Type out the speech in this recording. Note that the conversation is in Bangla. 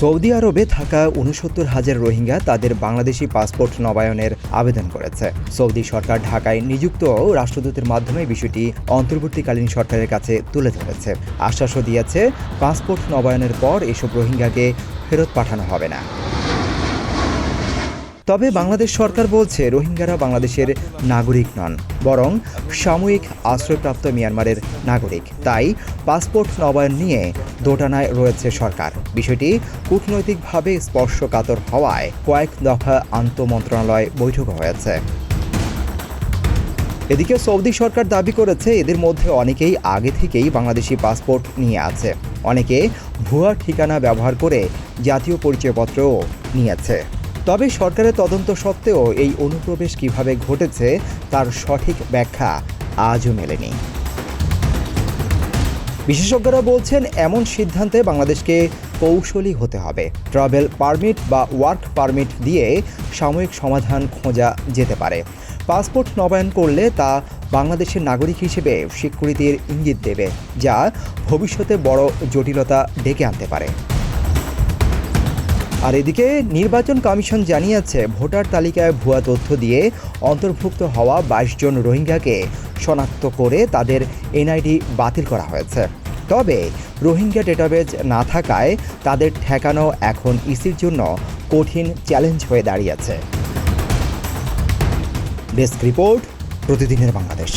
সৌদি আরবে থাকা ৬৯,০০০ রোহিঙ্গা তাদের বাংলাদেশি পাসপোর্ট নবায়নের আবেদন করেছে। সৌদি সরকার ঢাকায় নিযুক্ত রাষ্ট্রদূতের মাধ্যমে বিষয়টি অন্তর্বর্তীকালীন সরকারের কাছে তুলে ধরেছে। আশ্বাসও দিয়েছে পাসপোর্ট নবায়নের পর এসব রোহিঙ্গাকে ফেরত পাঠানো হবে না। তবে বাংলাদেশ সরকার বলছে রোহিঙ্গারা বাংলাদেশের নাগরিক নন, বরং সাময়িক আশ্রয়প্রাপ্ত মিয়ানমারের নাগরিক। তাই পাসপোর্ট নবায়ন নিয়ে দোটানায় রয়েছে সরকার। বিষয়টি কূটনৈতিকভাবে স্পর্শকাতর হওয়ায় কয়েক দফা আন্তঃমন্ত্রণালয় বৈঠক হয়েছে। এদিকে সৌদি সরকার দাবি করেছে এদের মধ্যে অনেকেই আগে থেকেই বাংলাদেশি পাসপোর্ট নিয়ে আছে, অনেকে ভুয়া ঠিকানা ব্যবহার করে জাতীয় পরিচয়পত্রও নিয়েছে। তবে সরকারের তদন্ত সত্ত্বেও এই অনুপ্রবেশ কিভাবে ঘটেছে তার সঠিক ব্যাখ্যা আজও মেলেনি। বিশেষজ্ঞরা বলছেন এমন সিদ্ধান্তে বাংলাদেশকে কৌশলী হতে হবে। ট্রাভেল পারমিট বা ওয়ার্ক পারমিট দিয়ে সাময়িক সমাধান খোঁজা যেতে পারে। পাসপোর্ট নবায়ন করলে তা বাংলাদেশের নাগরিক হিসেবে স্বীকৃতির ইঙ্গিত দেবে, যা ভবিষ্যতে বড় জটিলতা ডেকে আনতে পারে। আর এদিকে নির্বাচন কমিশন জানিয়েছে ভোটার তালিকায় ভুয়া তথ্য দিয়ে অন্তর্ভুক্ত হওয়া ২২ জন রোহিঙ্গাকে শনাক্ত করে তাদের এনআইডি বাতিল করা হয়েছে। তবে রোহিঙ্গা ডেটাবেজ না থাকায় তাদের ঠেকানো এখন ইসির জন্য কঠিন চ্যালেঞ্জ হয়ে দাঁড়িয়েছে। ডেস্ক রিপোর্ট, প্রতিদিনের বাংলাদেশ।